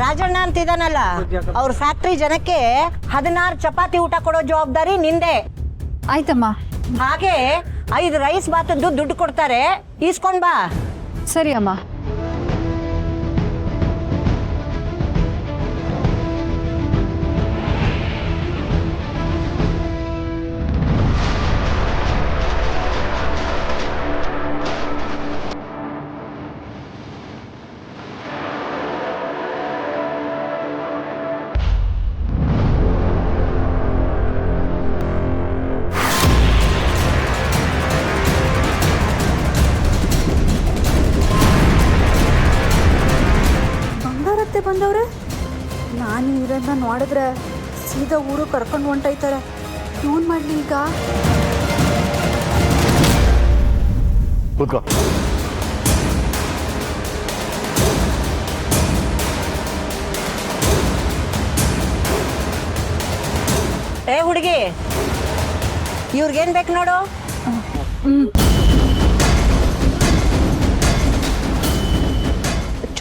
ರಾಜಣ್ಣ ಅಂತಿದಾನಲ್ಲ ಅವ್ರ ಫ್ಯಾಕ್ಟ್ರಿ ಜನಕ್ಕೆ 16 ಚಪಾತಿ ಊಟ ಕೊಡೋ ಜವಾಬ್ದಾರಿ ನಿಂದೆ. ಆಯ್ತಮ್ಮ. ಹಾಗೆ 5 ರೈಸ್ ಬಾತದ್ದು ದುಡ್ಡು ಕೊಡ್ತಾರೆ, ಈಸ್ಕೊಂಡ್ ಬಾ. ಸರಿ ಅಮ್ಮ. ಬಂದವ್ರೆ, ನಾನು ಇವರನ್ನ ನೋಡಿದ್ರೆ ಸೀದಾ ಊರು ಕರ್ಕೊಂಡು ಹೊಂಟೈತಾರೆ. ಏನ್ ಮಾಡ್ಲಿ ಈಗ? ಕೂತ್ಕೋ. ಏ ಹುಡುಗಿ, ಇವ್ರಿಗೇನ್ ಬೇಕು ನೋಡು.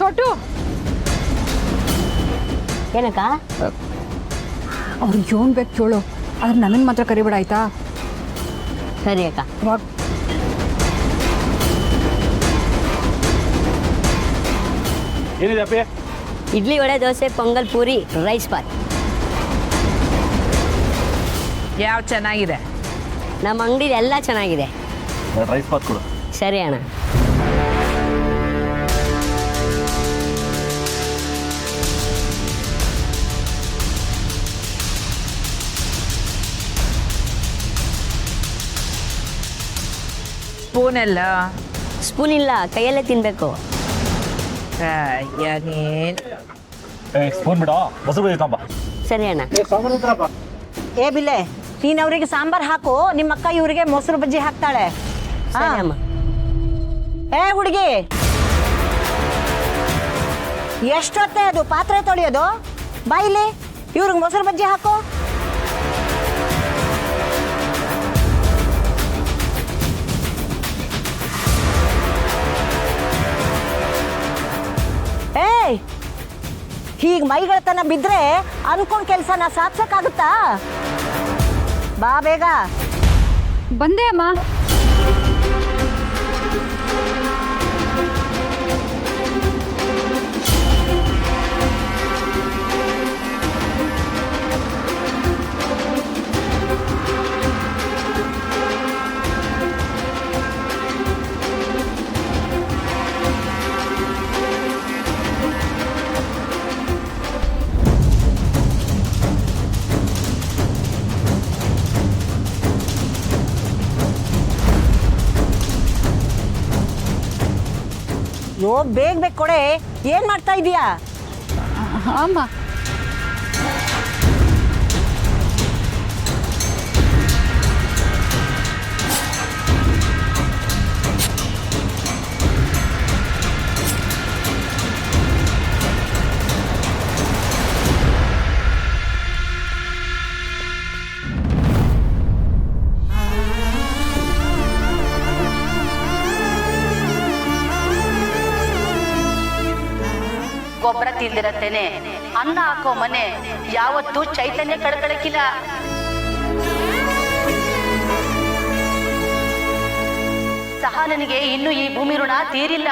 ಚೋಟು, ಏನಕ್ಕ? ಅವ್ರಿಗೆ ಏನ್ ಬೇಕು ಕೇಳು, ಆದ್ರೆ ನನ್ನನ್ನು ಮಾತ್ರ ಕರಿಬೇಡ ಆಯ್ತಾ? ಸರಿ ಅಕ್ಕ. ಏನಿದೆ ಅಪ್ಪಿ? ಇಡ್ಲಿ, ವಡೆ, ದೋಸೆ, ಪೊಂಗಲ್, ಪೂರಿ, ರೈಸ್ ಬಾತ್. ಯಾವ ಚೆನ್ನಾಗಿದೆ? ನಮ್ಮ ಅಂಗಡಿಲಿ ಎಲ್ಲ ಚೆನ್ನಾಗಿದೆ. ರೈಸ್ ಬಾತ್ ಕೊಡು. ಸರಿ ಅಣ್ಣ. ಸ್ಪೂನ್ ಎಲ್ಲ? ಸ್ಪೂನ್ ಇಲ್ಲ, ಕೈಯಲ್ಲೇ ತಿನ್ಬೇಕು. ಸ್ಪೂನ್ ಬಿಡ, ಮೊಸರು ಬೇಕಂಬ. ಸರಿ ಅಣ್ಣ. ಏ ಬಿಲ್ಲೆ, ನೀನ್ ಅವ್ರಿಗೆ ಸಾಂಬಾರ್ ಹಾಕು, ನಿಮ್ಮ ಅಕ್ಕ ಇವ್ರಿಗೆ ಮೊಸರು ಬಜ್ಜಿ ಹಾಕ್ತಾಳೆ. ಸರಿ ಅಮ್ಮ. ಏ ಹುಡುಗಿ, ಎಷ್ಟೊತ್ತೆ ಅದು ಪಾತ್ರೆ ತೊಳೆಯೋದು? ಬಾಯಿಲಿ ಇವ್ರಿಗೆ ಮೊಸರು ಬಜ್ಜಿ ಹಾಕು. ಏಯ್, ಹೀಗೆ ಮೈಗಳತನ ಬಿದ್ರೆ ಅನ್ಕೊಂಡ್ ಕೆಲ್ಸನ ಸಾಧಿಸಕ್ಕಾಗುತ್ತಾ? ಬಾ ಬೇಗ. ಬಂದೆ ಅಮ್ಮ. ಯೋ, ಬೇಗ ಬೇಗ ಕೊಡೆ. ಏನ್ ಮಾಡ್ತಾ ಇದೀಯಾ? ಅಮ್ಮ, ಗೊಬ್ಬರ ತಿಂದಿರತ್ತೇನೆ, ಅನ್ನ ಹಾಕೋ ಮನೆ ಯಾವತ್ತೂ ಚೈತನ್ಯ ಕಳ್ಕೊಳಕ್ಕಿಲ್ಲ. ಸಹನನಿಗೆ ಇನ್ನು ಈ ಭೂಮಿ ಋಣ ತೀರಿಲ್ಲ.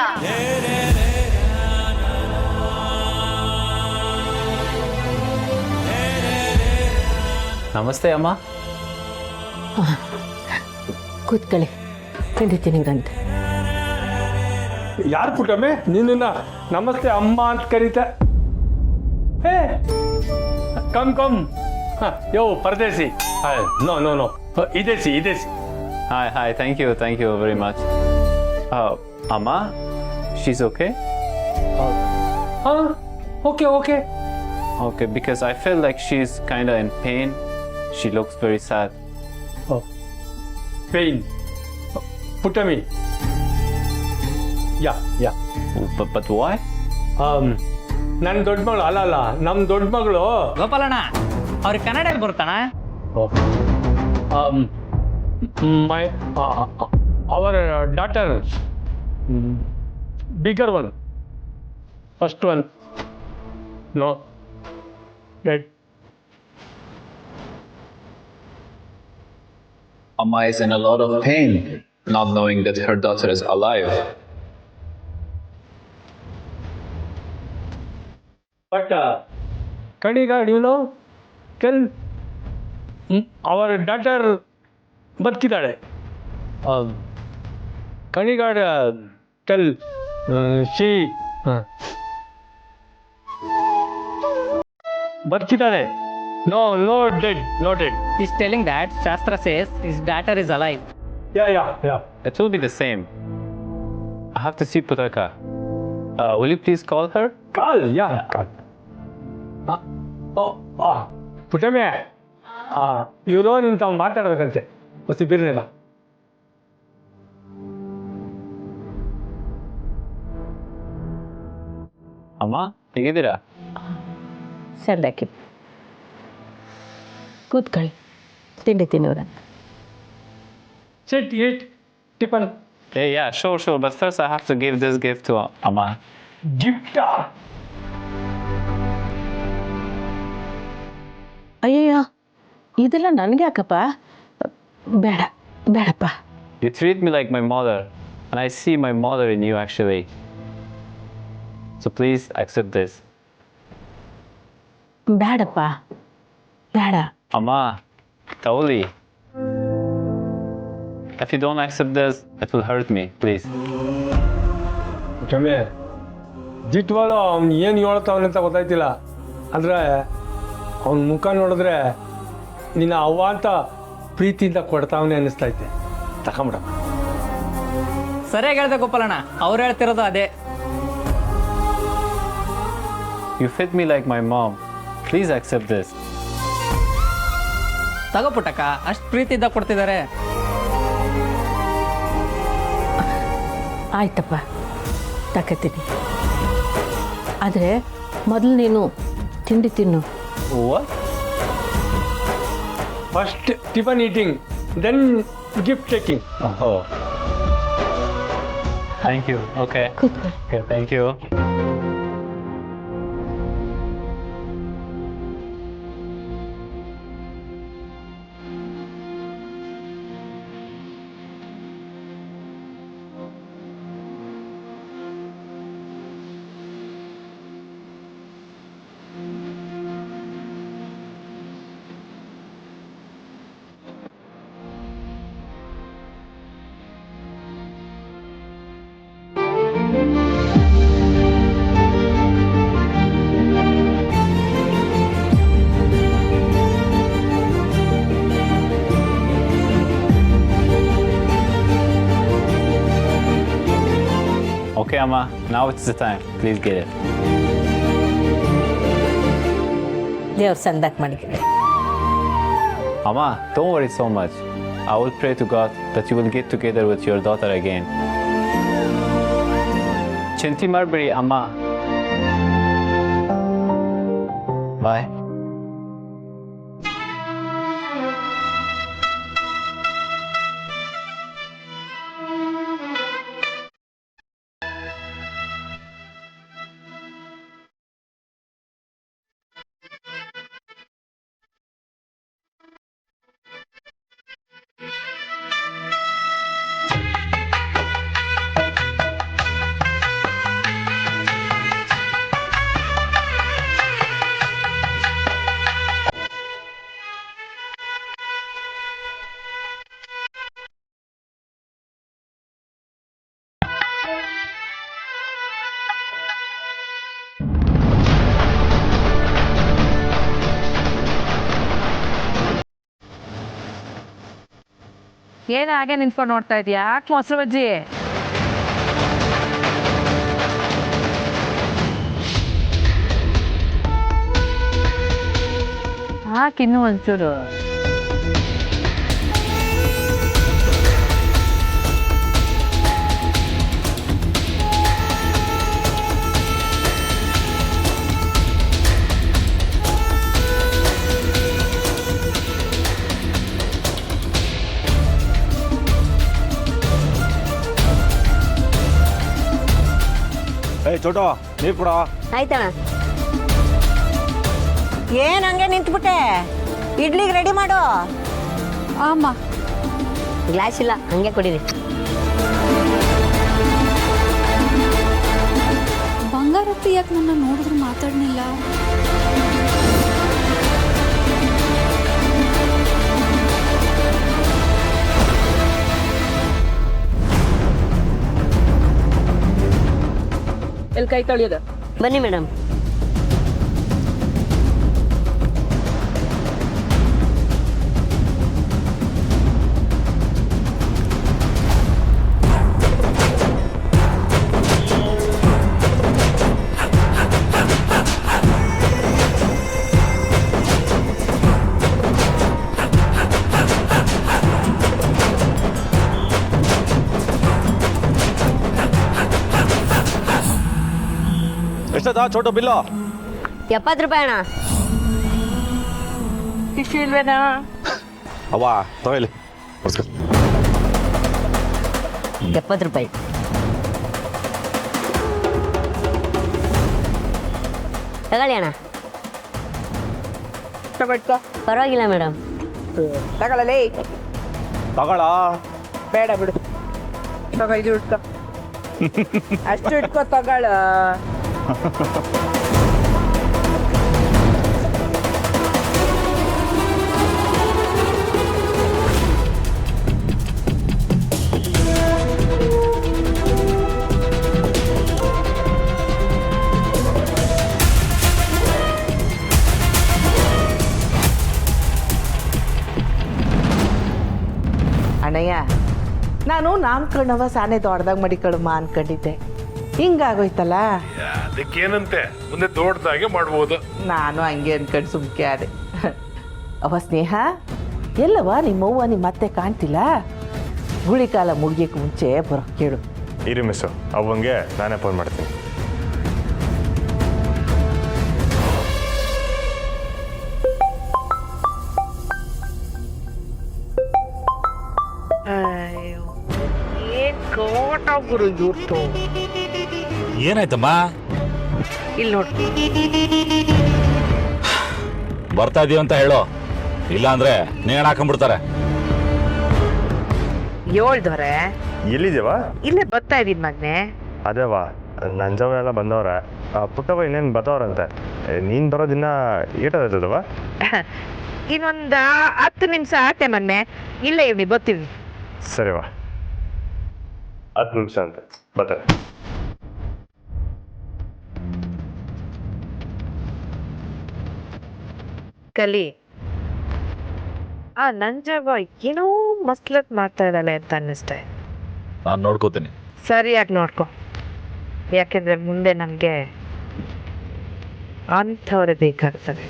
ನಮಸ್ತೆ ಅಮ್ಮ. ಕೂತ್ಕೊಳ್ಳಿ, ತಿಂಡಿತೀನಿ ಗಂಟ. ಯಾರು ಪುಟ್ಟಮ್ಮೆ ನಿನ್ನ ನಮಸ್ತೆ ಅಮ್ಮ ಅಂತ ಕರೀತ? Hey come come. ಯೋ ಪರದೇಸಿ. ನೋ ನೋ ನೋ, ಇದೇಸಿ ಇದೇಸಿ. Hi, thank you very much. Amma, she's okay? Okay. Okay, because I feel like she's kind of in pain. She looks very sad. Oh, pain. Puttami. Yeah. But why? ನನ್ನ ದೊಡ್ಡ ಮಗಳು ಅಲ್ಲ, ನಮ್ಮ ದೊಡ್ಡ ಮಗಳು ಗೋಪಾಲಣ್ಣ, ಅವ್ರಿಗೆ ಕನ್ನಡ ಬರ್ತಾನ? our daughter, bigger one, first one. No dead. Amma is in a lot of pain, not knowing that her daughter is alive. But Kaniga, you know, tell our daughter ಬದುಕಿದ್ದಾಳೆ. Kaniga, tell she ಬದುಕಿದ್ದಾಳೆ. No, dead, no dead. He's telling that Shastra says his daughter is alive. Yeah. It will be the same. I have to see Putaka. Will you please call her? Call. ಪುಟಮೆ ಇವರು ನಿಂತ ಮಾತಾಡಬೇಕಂತೆ ಮತ್ತೆ ಬೇರೆಲ್ಲ. ಅಮ್ಮ ಹೇಗಿದ್ದೀರಾ? ಸರದಾಕಿ ಕೂತ್ಕೊಳ್ಳಿ, ತಿಂಡಿ ತಿನ್ನೋರಂತ. ಸಿಟ್ ಈಟ್ tiffin. Yeah, sure. But first I have to give this gift to Amma. Gift? ಅಯ್ಯಯ್ಯ, ಇದೆಲ್ಲ ನನಗೆ ಯಾಕಪ್ಪ? ಬೇಡಪ್ಪ. You treat me like my mother, and I see my mother in you actually. So please accept this. ಬೇಡಪ್ಪ, ಬೇಡ. Amma, Tauli. If you don't accept this, it will hurt me, please. ಪುಟಮೆ ಜಿಟ್ವಾಳು ಅವ್ನು ಏನು ಹೇಳ್ತಾವನೆ ಅಂತ ಗೊತ್ತಾಯ್ತಿಲ್ಲ, ಆದರೆ ಅವನ ಮುಖ ನೋಡಿದ್ರೆ ನಿನ್ನ ಅವ್ವ ಅಂತ ಪ್ರೀತಿಯಿಂದ ಕೊಡ್ತಾವನೆ ಅನ್ನಿಸ್ತೈತೆ. ತಗೊಂಬಿಡಮ್ಮ. ಸರಿಯಾಗಿ ಹೇಳ್ದೆ ಗೋಪಾಲಣ್ಣ, ಅವ್ರು ಹೇಳ್ತಿರೋದು ಅದೇ. You fit me like my mom. Please accept this. ತಗೋ ಪುಟ್ಟಕ್ಕ, ಅಷ್ಟು ಪ್ರೀತಿಯಿಂದ ಕೊಡ್ತಿದ್ದಾರೆ. ಆಯ್ತಪ್ಪ, ತಕತೀನಿ. ಆದರೆ ಮೊದಲು ನೀನು ತಿಂಡಿ ತಿನ್ನು. What? First tiffin eating, then gift taking. Oh. Thank you. Okay. ಕೂತ್ಕೊಳ್ಳಿ. Okay, thank you. Okay, Amma, now it's the time. Please get it. ದೇವ್ರು ಸಂದಾಕ್ ಮಾಡಿಕೊಳ್ಳಿ. Amma, don't worry so much. I will pray to God that you will get together with your daughter again. Chinti Marbury, Amma. Bye. ಏನು ಹಾಗೆ ನಿಂತ್ಕೊಂಡು ನೋಡ್ತಾ ಇದೀಯಾ? ಯಾಕೆ ಮೊಸರು ಬಜ್ಜಿ? ಹಾಕಿನ್ನೂ ಒಂಚೂರು. ಏಯ್ ಚೋಟು ನೀರು ಕೊಡ. ಆಯ್ತಣ್ಣ. ಏನ್ ಹಂಗೆ ನಿಂತ್ಬಿಟ್ಟೆ? ಇಡ್ಲಿಗೆ ರೆಡಿ ಮಾಡು. ಅಮ್ಮ. ಗ್ಲಾಸ್ ಇಲ್ಲ, ಹಂಗೆ ಕುಡೀರಿ. ಬಂಗಾರತ್ತಿ ಯಾಕೆ ನನ್ನ ನೋಡಿದ್ರು ಮಾತಾಡ್ನಿಲ್ಲ? ಎಲ್ಲಿ ಕೈ ತೊಳೆಯೋದು? ಬನ್ನಿ ಮೇಡಮ್. ಎಷ್ಟದ ಚೋಟು ಬಿಲ್ಲು? 70 ರೂಪಾಯಿ ಅಣ್ಣ. ಟಿಶ್ಯೂ ಇಲ್ವೇನಾ? ಅವ್ವ ತಗೊಳ್ಳಿ. 70 ರೂಪಾಯಿ. ತಗೊಳ್ಳಿ ಅಣ್ಣ. ಪರವಾಗಿಲ್ಲ ಮೇಡಮ್. ತಗೊಳ್ಳಲೇ. ತಗೊಳ. ಬೇಡ ಬಿಡು. ತಗೋ ಇದು ಇಟ್ಕೋ. ಅಷ್ಟು ಇಟ್ಕೋ ತಗೊಳ. ಅಣ್ಣಯ್ಯ, ನಾನು ನಾಮಕರಣವ ಸಾನೆ ದೊಡ್ಡದಾಗ ಮಡಿಕಳಮ್ಮ ಅನ್ಕೊಂಡಿದ್ದೆ. ಹಿಂಗಾಗೋಯ್ತಲ್ಲ. ಅದಕ್ಕೇನಂತೆ, ಮುಂದೆ ದೊಡ್ಡದಾಗೆ ಮಾಡ್ಬೋದು. ನಾನು ಹಂಗೆ ಅನ್ಕೊಂಡು ಸುಮ್ಕೆ ಆದೆ. ಅವ ಸ್ನೇಹ ಎಲ್ಲವ ನಿಮ್ಮವ್ವ ನಿಮ್ಮ ಮತ್ತೆ ಕಾಣ್ತಿಲ್ಲ? ಗುಳಿ ಕಾಲ ಮುಗಿಯಕ್ಕೆ ಮುಂಚೆ ಬರೋ ಕೇಳು. ಇರಿ ಮಿಸ್ಸು, ಅವಂಗೆ ನಾನೇ ಫೋನ್ ಮಾಡ್ತೀನಿ. ಏನಾಯ್ತಮ್ಮ? ಇಲ್ಲಿ ನೋಡು. ಬರ್ತಾ ಇದೀವಿ ಅಂತ ಹೇಳು, ಇಲ್ಲ ಅಂದ್ರೆ ನೇಣು ಹಾಕೊಂಡ್ಬಿಡ್ತಾರೆ. ಏಳ್ದವ್ರೆ ಎಲ್ಲಿದ್ದೀವ? ಇಲ್ಲೇ ಬರ್ತಾ ಇದೀನಿ ಮಗ್ನೆ. ಅದೇವಾ, ನಂಜವರೆಲ್ಲ ಬಂದವ್ರೆ. ಪುಟ್ಟವ ಇನ್ನೇನು ಬರ್ತವ್ರಂತೆ. ನೀನು ಬರೋದಿನ್ನ ಏಟದವ? ಇನ್ನೊಂದ 10 ನಿಮಿಷ ಆತೆ ಮಗ್ನೆ. ಇಲ್ಲೇ ಇವ್ನಿ ಬರ್ತೀವಿ. ಸರಿವಾ, 10 ನಿಮಿಷ ಅಂತ ಬರ್ತಾರೆ. ಕಲಿ ಆ ನಂಜವ್ವ ಏನೋ ಮಸ್ಲತ್ ಮಾಡ್ತಾ ಇದ್ದಾಳೆ ಅಂತ ಅನ್ನಿಸ್ತಾ ಇದೆ. ನಾನು ನೋಡ್ಕೋತೀನಿ. ಸರಿಯಾಗಿ ನೋಡ್ಕೊ, ಯಾಕೆಂದ್ರೆ ಮುಂದೆ ನಮಗೆ ಅಂಥವ್ರೆ ಬೇಕಾಗ್ತದೆ.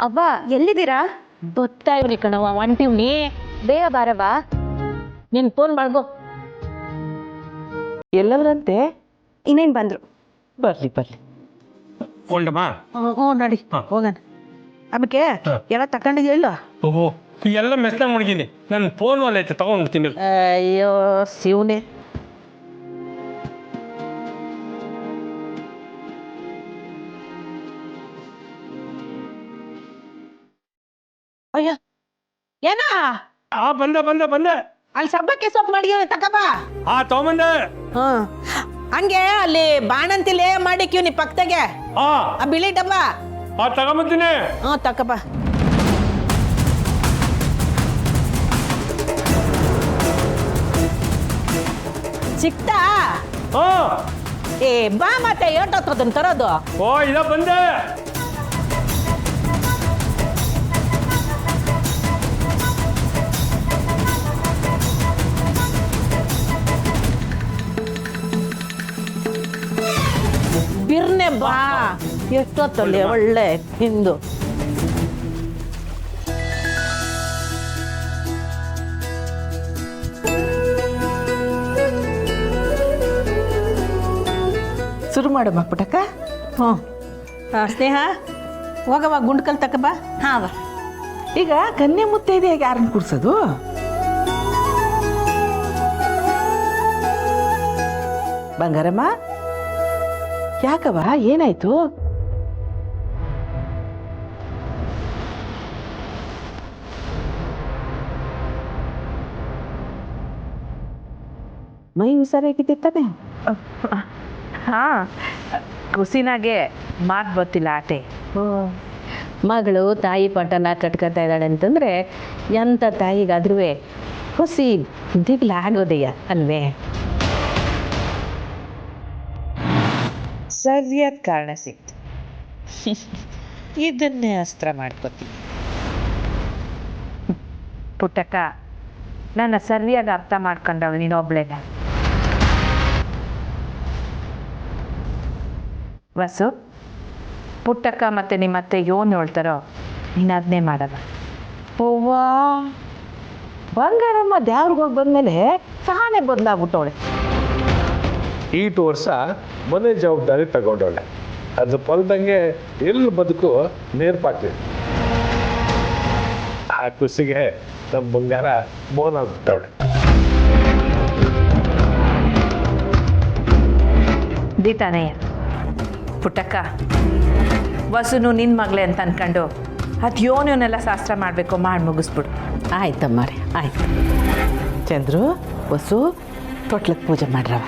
ಅವ್ವ ಎಲ್ಲಿದ್ದೀರಾ? ಗೊತ್ತಾ ಇವ್ನಿ ಕಣವ, ಹೊಂಟಿವ್ನಿ. ಬೇಗ ಬಾರವ್ವ. ನೀನು ಫೋನ್ ಮಾಡ್ಬೋ. ಎಲ್ಲವರಂತೆ? ಇನ್ನೇನು ಬಂದ್ರು? ಬರ್ಲಿ ಬರ್ಲಿ. ಕೊಂಡಮ್ಮ? ಹ್ಞೂ ನಡಿ ಹೋಗೋಣ. ಆಮೇಲೆ ಎಲ್ಲ ತಗೊಂಡಿದ್ಯ ಇಲ್ಲ? ಓಹೋ, ಎಲ್ಲ ಮೆಸ್ನ ಮುಣಗಿನಿ. ನನ್ನ ಫೋನ್ ಒಲೆ ಐತೆ, ತಗೊಂಡ್ತೀನಿ. ಅಯ್ಯೋ ಶಿವನೇ. ಅಯ್ಯ ಏನಾ? ಬಂದೆ ಬಂದೆ ಬಂದೆ. ಅಲ್ಲಿ ಸಬ್ಬಕ್ಕೆ ಸೊಪ್ಪು ಮಾಡಿ ತಕಬ. ತಗೊಂಬಂದೆ. ಹಂಗೆ ಅಲ್ಲಿ ಬಾಣಂತಿಲೇ ಮಾಡಿಕ್ಯೂ ನೀ ಪಕ್ಕದಾಗೆ ಆ ಬಿಳಿ ಡಬ್ಬ. ತಗೊಂಬಂತೀನಿ. ತಕಬ. ಸಿಕ್ತಾ? ಏ ಬಾ ಮತ್ತೆ ಏಟೋದನ್ನ ತರೋದು. ಇದ ಬಂದೆ. ಬಿರ್ನೆ ಬಾ. ಎಷ್ಟೊತ್ತಲ್ಲಿ ಒಳ್ಳೆ ಹಿಂದು. ಶುರು ಮಾಡಮ್ಮ ಪುಟಕ. ಹ್ಞೂ ಸ್ನೇಹ ಹೋಗವ ಗುಂಡ್ಕಲ್ ತಕ ಬಾ. ಹಾಂ. ಈಗ ಕನ್ಯೆ ಮುತ್ತೈದೆ ಯಾರನ್ನ ಕುಡ್ಸೋದು? ಬಂಗಾರಮ್ಮ, ಯಾಕವ್ವ ಏನಾಯ್ತು? ಮೈ ಹುಷಾರಾಗಿದ್ದಾನೆ? ಹಾಂ, ಕುಸಿನಾಗೆ ಮಾತು ಗೊತ್ತಿಲ್ಲ ಆಟೆ. ಮಗಳು ತಾಯಿ ಪಟ್ಟನ ಕಟ್ಕೊತಾ ಇದ್ದಾಳೆ ಅಂತಂದರೆ ಎಂಥ ತಾಯಿಗಾದ್ರೂ ಹುಸಿ ದಿಗ್ಲಾಗೋದಯ್ಯ ಅಲ್ವೇ? ಸರಿಯಾದ ಕಾರಣ ಸಿಕ್ತು. ಇದನ್ನೇ ಅಸ್ತ್ರ ಮಾಡ್ಕೋತೀನಿ. ಪುಟ್ಟಕ್ಕ, ನನ್ನ ಸರಿಯಾಗಿ ಅರ್ಥ ಮಾಡ್ಕೊಂಡವಳು ನೀನೊಬ್ಳೇನ. ವಸು, ಪುಟ್ಟಕ್ಕ ಮತ್ತು ನಿಮ್ಮತ್ತೆ ಏನು ಹೇಳ್ತಾರೋ ನೀನು ಅದನ್ನೇ ಮಾಡಲ್ಲ. ಅವ್ವಾ, ಬಂಗಾರಮ್ಮ ದ್ಯಾವ್ರಿಗೆ ಹೋಗಿ ಬಂದಮೇಲೆ ಸಹನೆ ಬದಲಾಗ್ಬಿಟ್ಟವಳೆ. ಈಟು ವರ್ಷ ಮನೆ ಜವಾಬ್ದಾರಿ ತಗೊಂಡವಳೆ. ಅದ್ರ ಫಲದಂಗೆ ಎಲ್ಲ ಬದುಕು ನೇರ್ಪಾಗ್ತಿದೆ. ಆ ಖುಷಿಗೆ ನಮ್ಮ ಬಂಗಾರ ಮೋನ ಆಗ್ಬಿಟ್ಟವಳೆ. ದೀತಾನೆಯ ಪುಟ್ಟಕ್ಕ, ವಸುನು ನಿನ್ನ ಮಗಳೇ ಅಂತ ಅನ್ಕೊಂಡು ಅದು ಯೋನೆಲ್ಲ ಶಾಸ್ತ್ರ ಮಾಡಬೇಕು, ಮಾಡಿ ಮುಗಿಸ್ಬಿಡು. ಆಯ್ತಮ್ಮರೇ, ಆಯ್ತು. ಚಂದ್ರು, ವಸು, ತೊಟ್ಲಕ್ಕೆ ಪೂಜೆ ಮಾಡ್ರವ.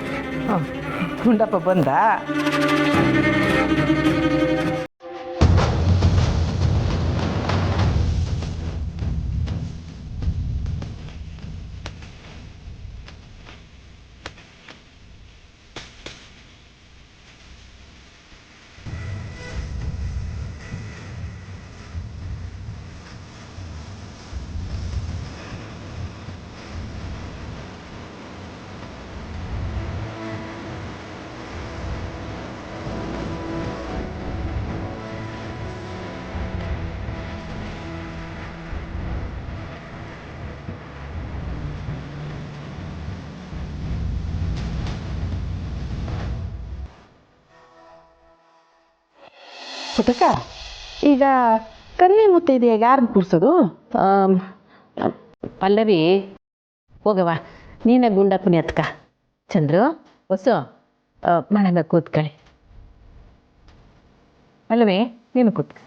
ಗುಂಡಪ್ಪ ಬಂದ? ಪುಟ್ಟಕ್ಕ, ಈಗ ಕರಿವೆ ಮುತ್ತೈದೆಯಾಗ ಯಾರನ್ನ ಕೂರ್ಸೋದು? ಪಲ್ಲವಿ, ಹೋಗವ ನೀನೇ ಗುಂಡಪ್ಪನಿ ಹತ್ಕ. ಚಂದ್ರು, ಹೊಸು ಮನೆಗೆ ಕೂತ್ಕೊಳ್ಳಿ. ಪಲ್ಲವಿ, ನೀನು ಕೂತ್ಕ.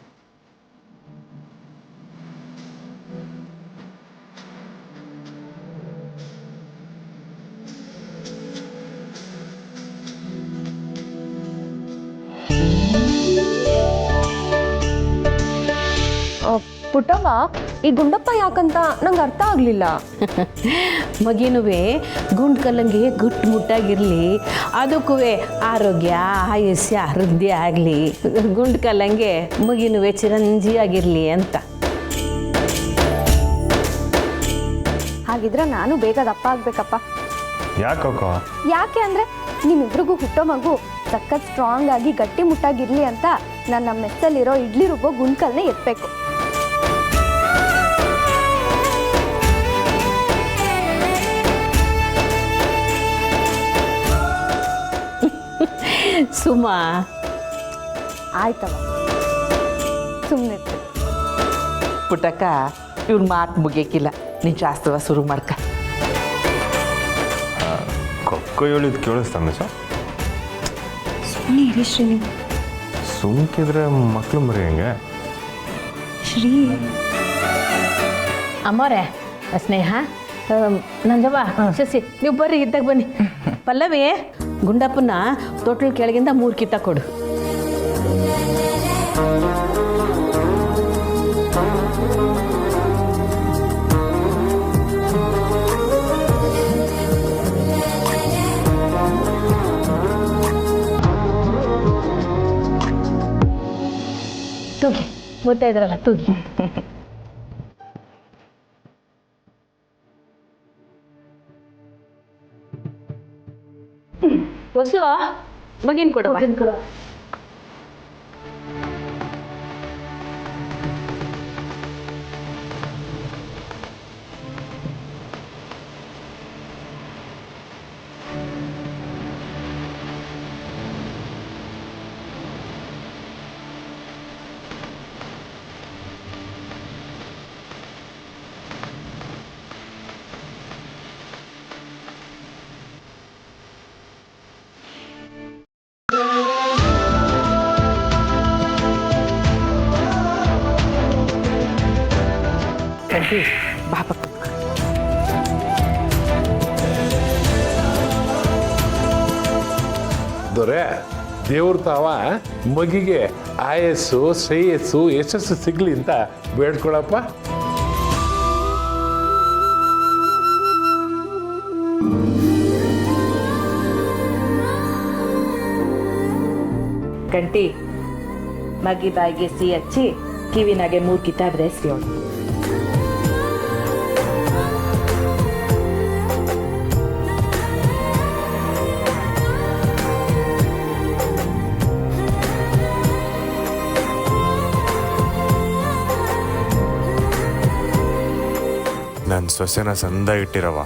ಪುಟ್ಟವ್ವ, ಈ ಗುಂಡಪ್ಪ ಯಾಕಂತ ನಂಗೆ ಅರ್ಥ ಆಗಲಿಲ್ಲ. ಮಗಿನುವೆ ಗುಂಡು ಕಲ್ಲಂಗೆ ಗುಟ್ಟು ಮುಟ್ಟಾಗಿರಲಿ, ಅದಕ್ಕೂ ಆರೋಗ್ಯ ಆಯುಷ್ಯ ವೃದ್ಧಿ ಆಗಲಿ, ಗುಂಡು ಕಲ್ಲಂಗೆ ಮಗಿನುವೆ ಚಿರಂಜೀವಿಯಾಗಿರಲಿ ಅಂತ. ಹಾಗಿದ್ರೆ ನಾನು ಬೇಗ ದಪ್ಪ ಆಗ್ಬೇಕಪ್ಪ. ಯಾಕೋ? ಯಾಕೆ ಅಂದರೆ ನಿಮ್ಮಿಬ್ರಿಗೂ ಹುಟ್ಟೋ ಮಗು ಸಖತ್ ಸ್ಟ್ರಾಂಗ್ ಆಗಿ ಗಟ್ಟಿ ಮುಟ್ಟಾಗಿರ್ಲಿ ಅಂತ ನನ್ನ ಮೆಚ್ಚಲ್ಲಿರೋ ಇಡ್ಲಿ ರುಬ್ಬೋ ಗುಂಡ್ಕಲ್ನೇ ಎತ್ತಬೇಕು. ಸುಮಾ, ಆಯ್ತವ, ಸುಮ್ಮನೆ. ಪುಟ್ಟಕ್ಕ, ಇವ್ರ ಮಾತು ಮುಗಿಯಕ್ಕಿಲ್ಲ, ನೀನು ಶಾಸ್ತ್ರವ ಶುರು ಮಾಡ್ಕ. ಕೊಕ್ಕೋ ಹೇಳಿದ್ ಕೇಳಿಸ್ತಾನೆ ಸರ್? ಸುಮ್ಮನೆ ಇರಿ ಶ್ರೀ. ಸುಮ್ಕಿದ್ರೆ ಮಕ್ಳು ಮರಿ ಹೆಂಗೆ? ಶ್ರೀ ಅಮ್ಮೋರೆ, ಸ್ನೇಹ, ನಂಜವ್ವ, ಶಶಿ, ನೀವು ಬರ್ರಿ, ಇದ್ದಾಗ ಬನ್ನಿ. ಪಲ್ಲವಿ, ಗುಂಡಪ್ಪನ ತೊಟ್ಲ ಕೆಳಗಿಂದ 3 ಕಿತ್ತ ಕೊಡು. ತೂಗಿ ಮುದ್ದೆ ಇದ್ರಲ್ಲ, ತೂಗಿ. ಹೊಸ ಮಗಿನ್ ಕೊಡು. ಗಂಟಿ ಬಾಪ ದೊರೆ ದೇವ್ರ ತಾವ ಮಗಿಗೆ ಆಯಸ್ಸು ಶ್ರೇಯಸ್ಸು ಯಶಸ್ಸು ಸಿಗ್ಲಿ ಅಂತ ಬೇಡ್ಕೊಳಪ್ಪ. ಗಂಟಿ ಮಗಿ ಬಾಯಿಗೆ ಸಿಹಿ ಹಚ್ಚಿ ಕಿವಿನಾಗೆ 3 ಕಿತಾಬ್ ರೇಸ್ರಿ ಅವಳು. ನನ್ನ ಸೊಸೆನ ಸಂದಾಗಿಟ್ಟಿರವ